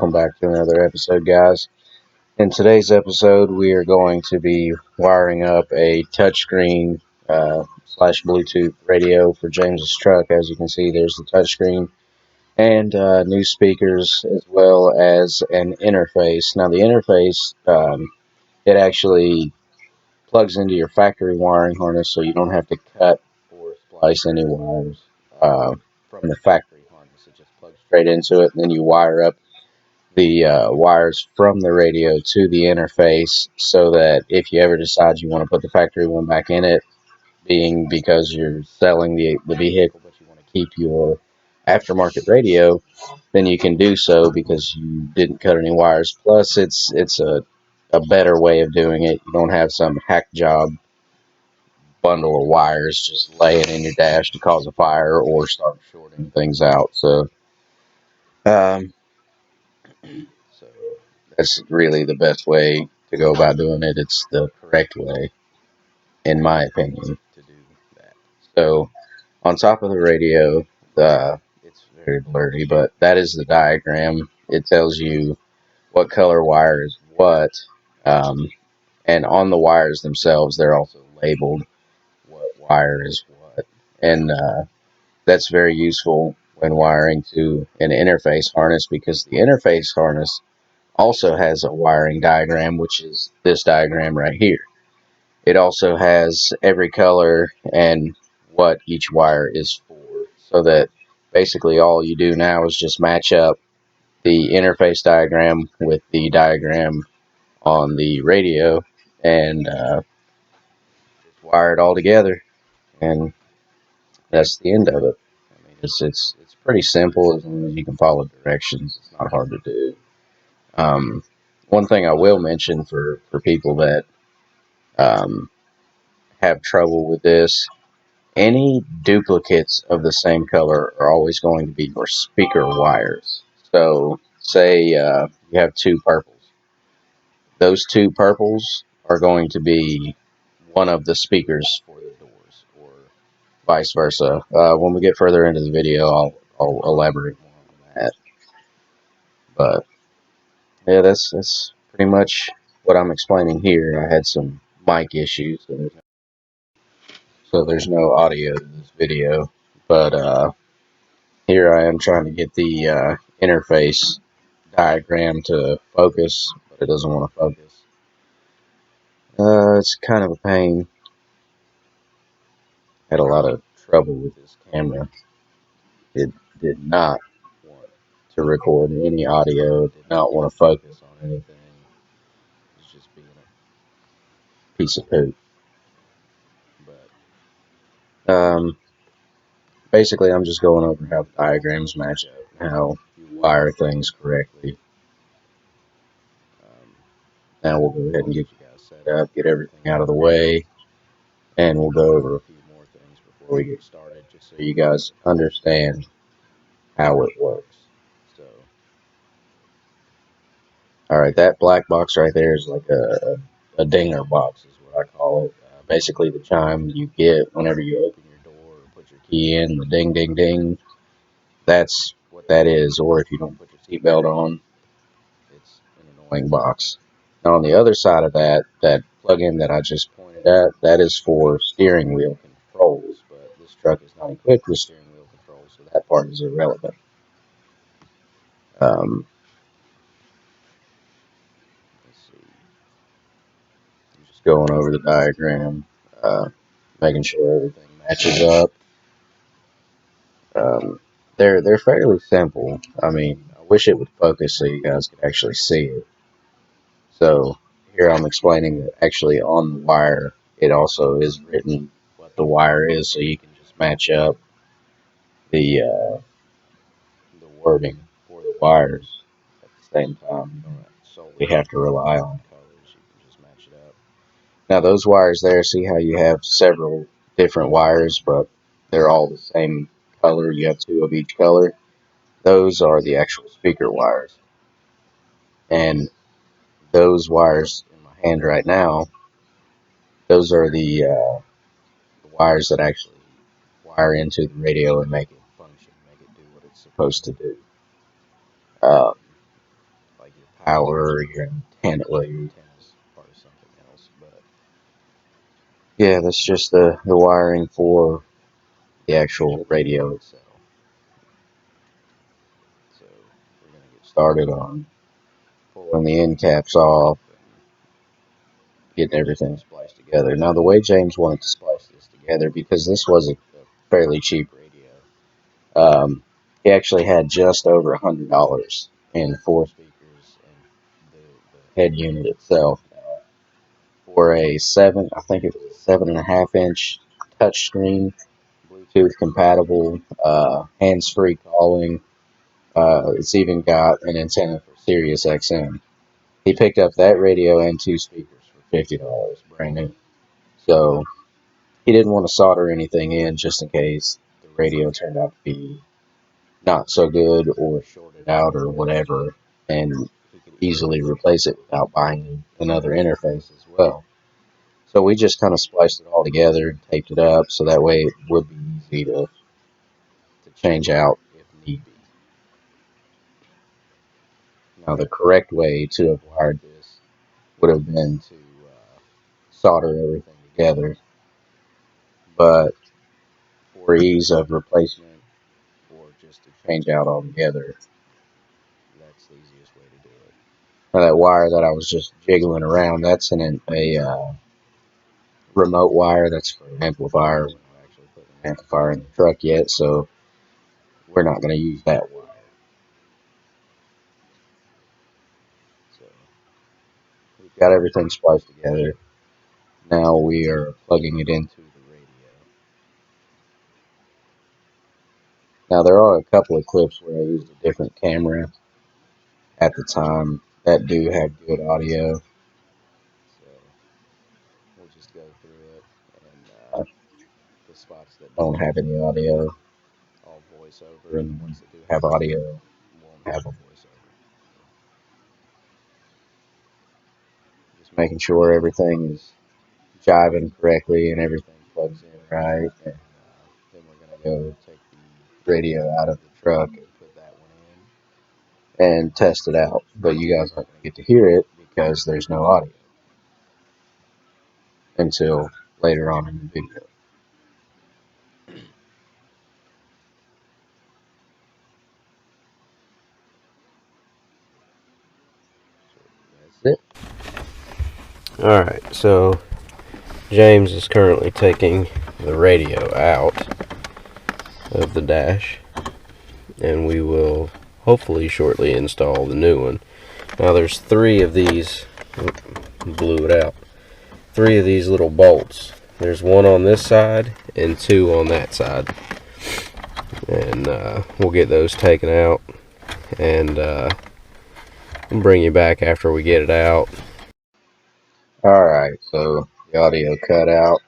welcome back to another episode, guys. In today's episode, we are going to be wiring up a touchscreen slash Bluetooth radio for James's truck. As you can see, there's the touchscreen and new speakers as well as an interface. Now, the interface it actually plugs into your factory wiring harness, so you don't have to cut or splice any wires from the factory harness. It just plugs straight into it, and then you wire up the wires from the radio to the interface so that if you ever decide you want to put the factory one back in it, being because you're selling the vehicle but you want to keep your aftermarket radio, then you can do so because you didn't cut any wires. Plus, it's a better way of doing it. You don't have some hack job bundle of wires just laying in your dash to cause a fire or start shorting things out. Um, so that's really the best way to go about doing it. It's the correct way, in my opinion, to do that. So on top of the radio, it's very blurry, but that is the diagram. It tells you what color wire is what, um, and on the wires themselves, they're also labeled what wire is what, and that's very useful when wiring to an interface harness because the interface harness also has a wiring diagram, which is this diagram right here. It also has every color and what each wire is for, so that basically all you do now is just match up the interface diagram with the diagram on the radio and just wire it all together, and that's the end of it. I mean, it's pretty simple as long as you can follow directions. It's not hard to do. One thing I will mention for people that um, have trouble with this, any duplicates of the same color are always going to be your speaker wires. So, say you have two purples. Those two purples are going to be one of the speakers for the doors, or vice versa. When we get further into the video, I'll elaborate more on that. But yeah, that's pretty much what I'm explaining here. I had some mic issues, so there's no audio to this video. But here I am trying to get the interface diagram to focus, but it doesn't want to focus. It's kind of a pain. Had a lot of trouble with this camera. It did not want to record any audio. Did not want to focus on anything. It was just being a piece of poop. But basically, I'm just going over how the diagrams match up, and how you wire things correctly. Um, Now we'll go ahead and get you guys set up, get everything out of the way, and we'll go over a few more things before we get started, just so you guys understand how it works. So, all right, that black box right there is like a dinger box, is what I call it. Basically, the chime you get whenever you open your door or put your key in, the ding, ding, ding. That's what that is. Or if you don't put your seatbelt on, it's an annoying box. Now, on the other side of that, that plug-in that I just pointed at, that is for steering wheel controls. But this truck is not equipped with steering wheel controls, so that part is irrelevant. Um, let's see. I'm just going over the diagram, making sure everything matches up. Um, they're fairly simple. I mean, I wish it would focus so you guys could actually see it. So here I'm explaining that actually on the wire, it also is written what the wire is, so you can just match up the wording for the wires at the same time. You don't solely have to rely on colors. You can just match it up. Now those wires there, see how you have several different wires, but they're all the same color. You have two of each color. Those are the actual speaker wires, and those wires in my hand right now, those are the wires that actually wire into the radio and make it function, make it do what it's supposed to do. Um, power, your antenna. Well, your antenna is part of something else, but yeah, that's just the wiring for the actual radio itself. So we're gonna get started on pulling the end caps off and getting everything spliced together. Now, the way James wanted to splice this together, because this was a fairly cheap radio, he actually had just over $100 in four speakers and the head unit itself. For a I think it was a 7.5 inch touchscreen, Bluetooth compatible, hands-free calling. It's even got an antenna for Sirius XM. He picked up that radio and two speakers for $50, brand new. So he didn't want to solder anything in just in case the radio turned out to be not so good or shorted out or whatever, and he could easily replace it without buying another interface as well. So we just kind of spliced it all together, taped it up, so that way it would be easy to change out if need be. Now, the correct way to have wired this would have been to solder everything together, but for ease of replacement or just to change out altogether, that's the easiest way to do it. Now, that wire that I was just jiggling around, that's a remote wire. That's for an amplifier. We're not actually putting an amplifier in the truck yet, so we're not going to use that wire. So we've got everything spliced together. Now we are plugging it into the radio. Now there are a couple of clips where I used a different camera at the time that do have good audio. So we'll just go through it, and the spots that don't have any audio, I'll voice over, and the ones that do have audio won't have a voiceover. So just making sure everything is jiving correctly and everything plugs in right, and then we're gonna go take the radio out of the truck and put that one in and test it out. But you guys aren't gonna get to hear it because there's no audio until later on in the video. So that's it. Alright, so James is currently taking the radio out of the dash, and we will hopefully shortly install the new one. Now there's three of these, blew it out, three of these little bolts. There's one on this side and two on that side, and we'll get those taken out, and I'll bring you back after we get it out. Alright, so the audio cut out.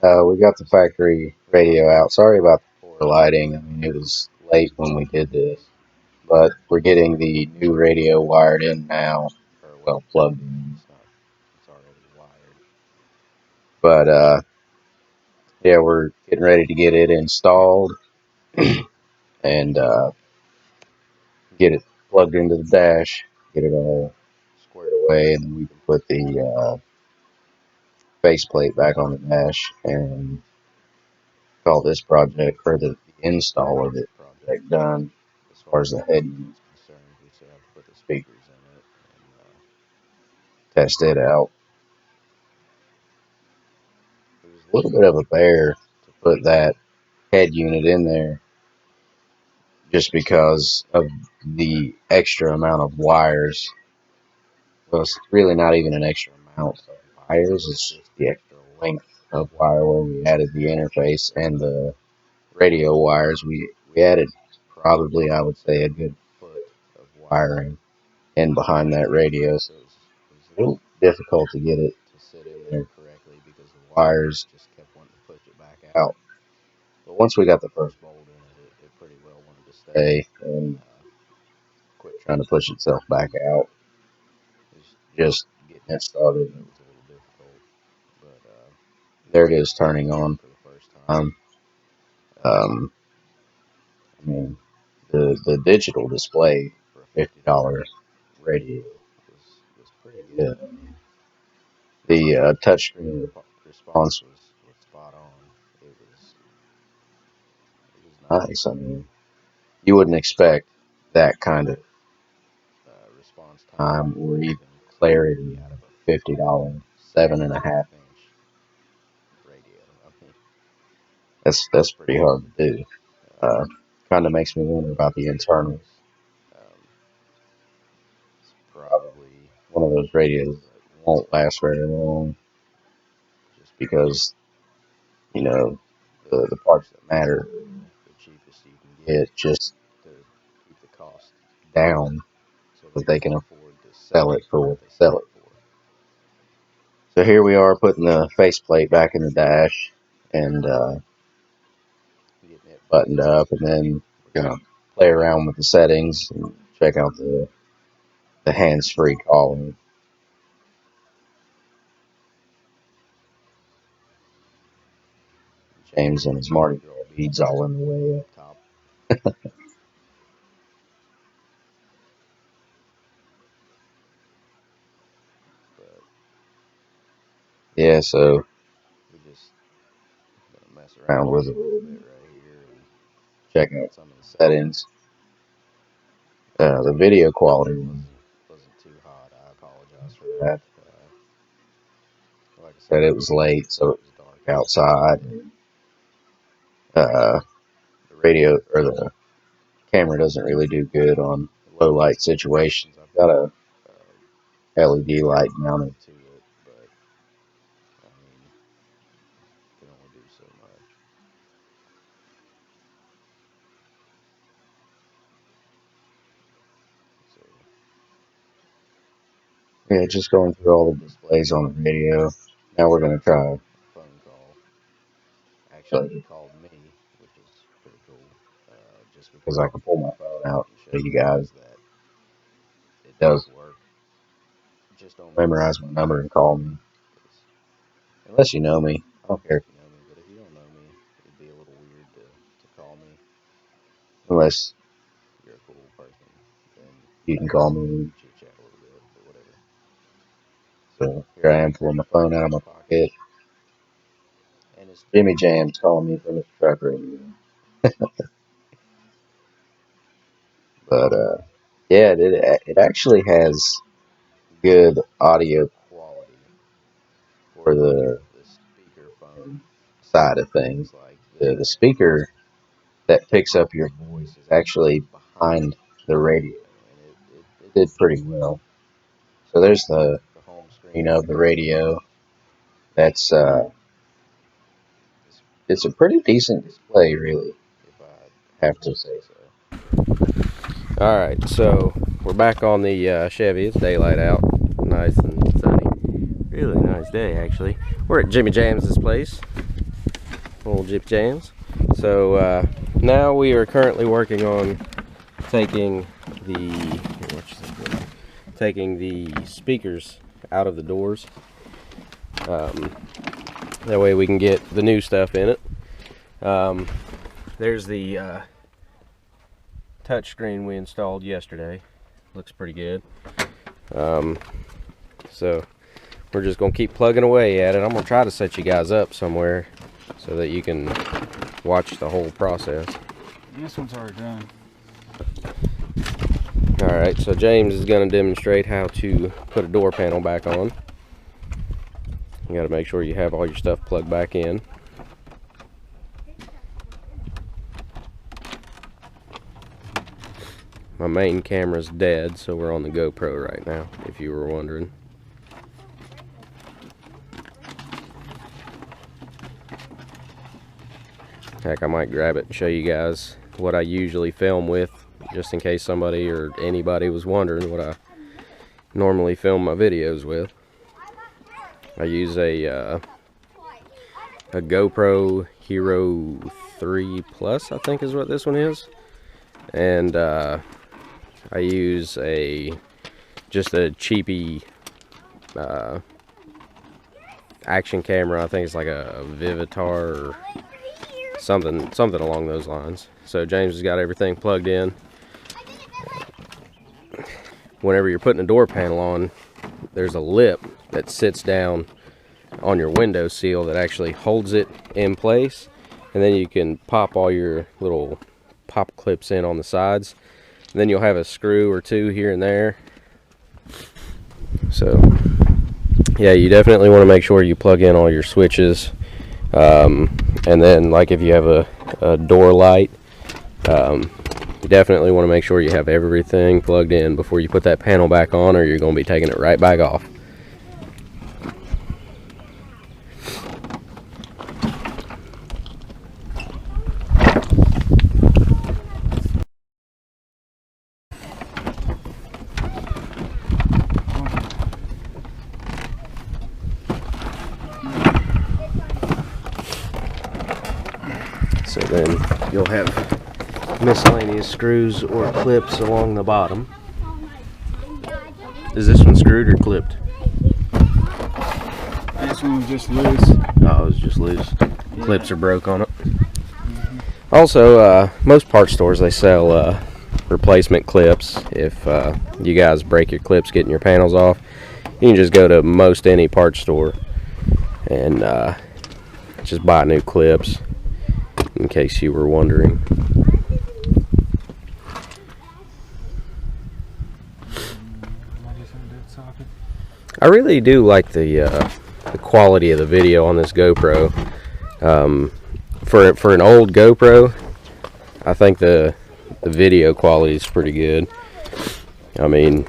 We got the factory radio out. Sorry about the poor lighting. I mean, it was late when we did this, but we're getting the new radio wired in now, or well, plugged in. It's already wired. But yeah, we're getting ready to get it installed and get it plugged into the dash, get it all squared away, and then we can put the faceplate back on the dash and call this project, for the install of it, project done. As far as the head unit's concerned, we still have to put the speakers in it and test it out. It was a little bit of a bear to put that head unit in there just because of the extra amount of wires. Well, it's really not even an extra amount of wires, it's just the extra length of wire where we added the interface and the radio wires. We added probably, I would say, a good foot of wiring in behind that radio, so it was a little difficult to get it to sit in there correctly because the wires just kept wanting to push it back out. But once we got the first bolt in it, it pretty well wanted to stay and quit trying to push itself back out. It was just getting it started, and it was a little difficult. But there it is turning on for the first time. Um, I mean, the digital display for a $50 radio good. The touchscreen response was spot on. It was nice. I mean, you wouldn't expect that kind of response time or even clarity out of a $50 7.5 inch radio. I mean, that's pretty hard to do. Kind of makes me wonder about the internals. Um, it's probably one of those radios that won't last very long, just because the parts that matter, the cheapest you can get, just to keep the cost down, so that they can afford to sell it for what they sell it for. So here we are putting the faceplate back in the dash and getting it buttoned up, and then we're gonna play around with the settings and check out the hands-free calling. James and his Mardi Gras beads all in the way up top. But yeah, so we just gonna mess around with it a little bit right here and check out some of the settings. The video quality wasn't too hot. I apologize for that. Like I said, it was late, so it was dark outside. Uh, the radio or the camera doesn't really do good on low light situations. I've got a LED light mounted to it, but I mean, can only do so much. So yeah, just going through all the displays on the radio. Now we're gonna try a phone call. Actually, he called me, which is pretty cool. Just because I can pull my phone out and show you guys that it does work. Just don't memorize my number and call me. 'Cause unless you know me, I don't care if you know me, but if you don't know me, it'd be a little weird to call me. Unless you're a cool person, then you can call me and chit chat a little bit, but whatever. So here I am pulling my phone out of my pocket, and it's Jimmy Jams calling me from his truck radio. But yeah, it actually has good audio quality for the speakerphone side of things. Like the speaker that picks up your voice is actually behind the radio, and it did pretty well. So there's the home screen of the radio. That's it's a pretty decent display, really, if I have to say so. Alright, so we're back on the Chevy. It's daylight out. Nice and sunny. Really nice day, actually. We're at Jimmy Jam's place. Old Jip Jams. So now we are currently working on taking the speakers out of the doors. That way we can get the new stuff in it. There's the touchscreen we installed yesterday. Looks pretty good. So we're just gonna keep plugging away at it. I'm gonna try to set you guys up somewhere so that you can watch the whole process. This one's already done. Alright, so James is gonna demonstrate how to put a door panel back on. You gotta make sure you have all your stuff plugged back in. My main camera's dead, so we're on the GoPro right now, if you were wondering. Heck, I might grab it and show you guys what I usually film with, just in case somebody or anybody was wondering what I normally film my videos with. I use a GoPro Hero 3 Plus, I think is what this one is. And I use just a cheapy action camera. I think it's like a Vivitar or something along those lines. So James has got everything plugged in. Whenever you're putting a door panel on, there's a lip that sits down on your window seal that actually holds it in place, and then you can pop all your little pop clips in on the sides, and then you'll have a screw or two here and there. So yeah, you definitely want to make sure you plug in all your switches, and then like if you have a door light, you definitely want to make sure you have everything plugged in before you put that panel back on, or you're going to be taking it right back off. So then you'll have miscellaneous screws or clips along the bottom. Is this one screwed or clipped? This one was just loose. Oh, it was just loose. Clips are broke on it. Also, most part stores, they sell replacement clips. If you guys break your clips getting your panels off, you can just go to most any part store and just buy new clips, in case you were wondering. I really do like the quality of the video on this GoPro. For an old GoPro, I think the video quality is pretty good. I mean,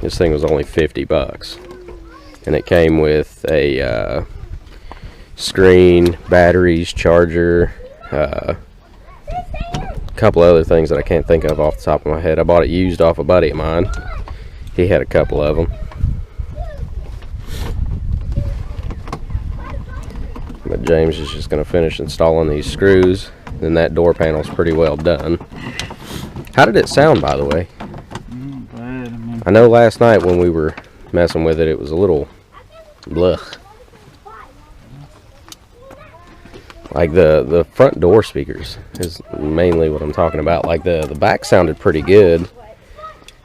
this thing was only 50 bucks, and it came with a screen, batteries, charger, a couple other things that I can't think of off the top of my head. I bought it used off a buddy of mine. He had a couple of them. But James is just going to finish installing these screws. Then that door panel's pretty well done. How did it sound, by the way? Bad. I know last night when we were messing with it, it was a little blech. Like the front door speakers is mainly what I'm talking about. Like the back sounded pretty good.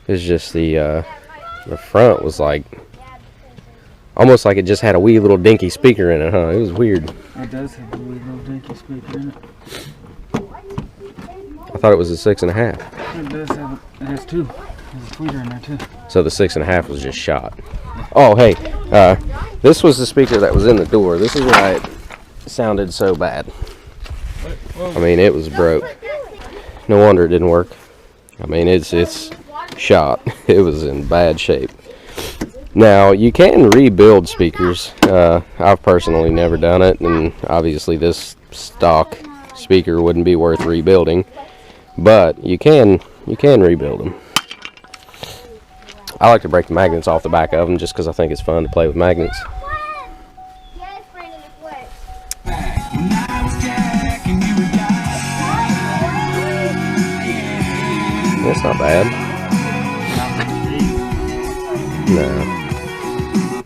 It's just the front was like almost like it just had a wee little dinky speaker in it, huh? It was weird. It does have a wee little dinky speaker in it. I thought it was a 6.5. It does have it has two. There's a tweeter in there too. So the 6.5 was just shot. Oh, hey, this was the speaker that was in the door. This is why it sounded so bad. I mean, it was broke. No wonder it didn't work. I mean, it's shot. It was in bad shape. Now, you can rebuild speakers. I've personally never done it, and obviously this stock speaker wouldn't be worth rebuilding, but you can rebuild them. I like to break the magnets off the back of them just because I think it's fun to play with magnets. That's not bad. No.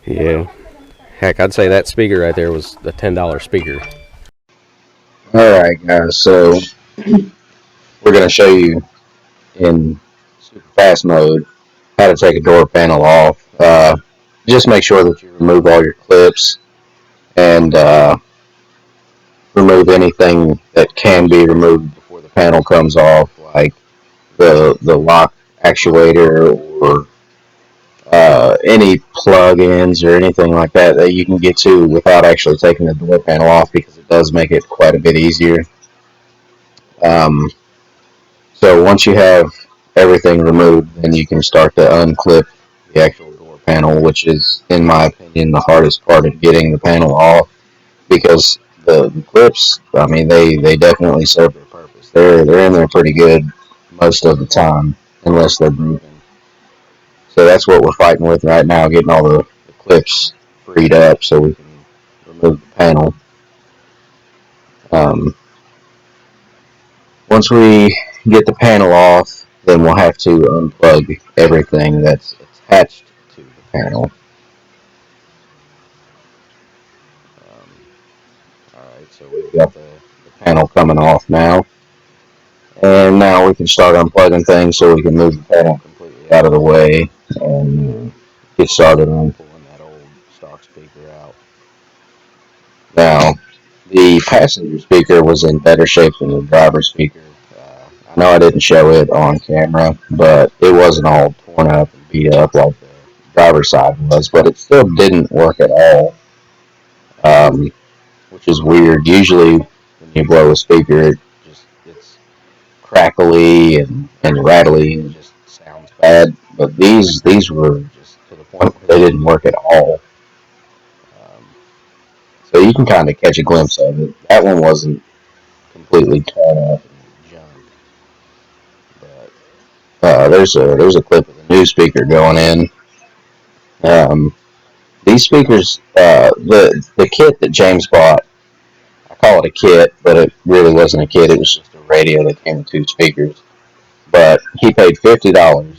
Yeah. Heck, I'd say that speaker right there was the $10 speaker. Alright guys, so we're going to show you in super fast mode how to take a door panel off. Just make sure that you remove all your clips and remove anything that can be removed before the panel comes off, like the lock actuator or any plug-ins or anything like that that you can get to without actually taking the door panel off, because it does make it quite a bit easier. So once you have everything removed, then you can start to unclip the actual door panel, which is, in my opinion, the hardest part of getting the panel off, because the clips, I mean, they definitely serve their purpose. They're in there pretty good most of the time, unless they're broken. So that's what we're fighting with right now, getting all the clips freed up so we can remove the panel. Once we get the panel off, then we'll have to unplug everything that's attached to the panel. Alright, so we've got the panel coming off now. And now we can start unplugging things so we can move the panel completely out of the way and get started on pulling that old stock speaker out. Now, the passenger speaker was in better shape than the driver's speaker. I know I didn't show it on camera, but it wasn't all torn up and beat up like the driver's side was, but it still didn't work at all, um, which is weird. Usually, when you blow a speaker, it's crackly and rattly and just sounds bad. But these were just to the point where they didn't work at all. Um, so you can kind of catch a glimpse of it. That one wasn't completely torn up and junk, but there's a clip of the new speaker going in. Um, these speakers, the kit that James bought, I call it a kit, but it really wasn't a kit. It was just a radio that came with two speakers. But he paid $50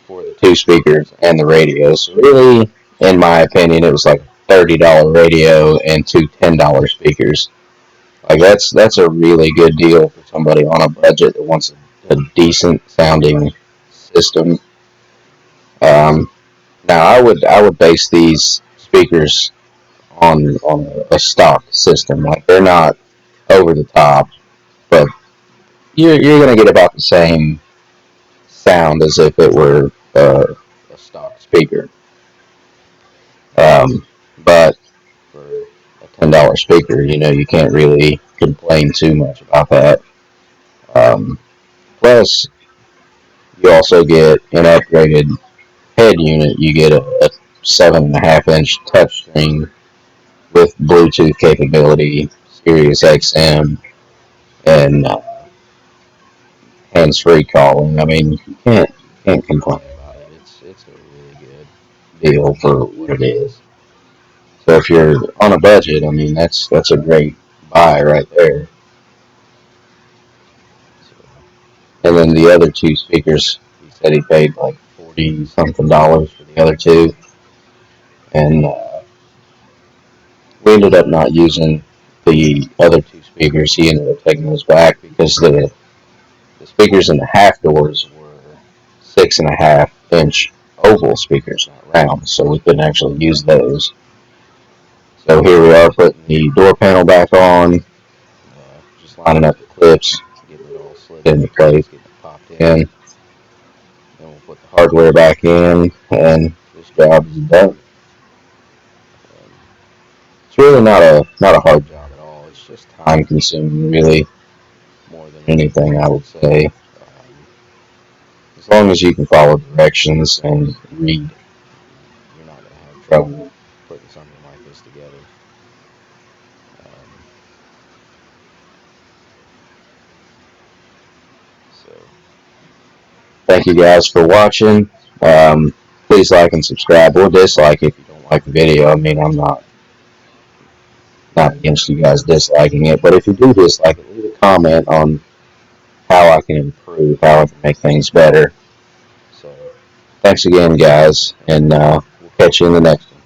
for the two speakers and the radio. So really, in my opinion, it was like a $30 radio and two $10 speakers. Like that's a really good deal for somebody on a budget that wants a decent sounding system. Um, Now I would base these speakers on a stock system. Like they're not over the top, but you're gonna get about the same sound as if it were a stock speaker. But for a $10 speaker, you can't really complain too much about that. Um, Plus, you also get an upgraded head unit. You get a 7.5-inch touchscreen with Bluetooth capability, Sirius XM, and hands-free calling. I mean, you can't complain about it. It's a really good deal for what it is. So if you're on a budget, I mean that's a great buy right there. So, and then the other two speakers, he said he paid like $40 something for the other two, and we ended up not using the other two speakers. He ended up taking those back because the speakers in the half doors were 6.5-inch oval speakers, not round, so we couldn't actually use those. So here we are putting the door panel back on, just lining up the clips, getting it all slid into place, getting it popped in. Then we'll put the hardware back in, and this job is done. Um, it's really not a hard job at all. It's just time consuming, really, more than anything, I would say. As long as you can follow directions and read, you're not going to have trouble putting something like this together. Um, so, thank you guys for watching. Um, Please like and subscribe or dislike if you don't like the video. I mean, I'm not against you guys disliking it, but if you do dislike it, leave a comment on how I can improve, how I can make things better. So, thanks again, guys, and we'll catch you in the next one.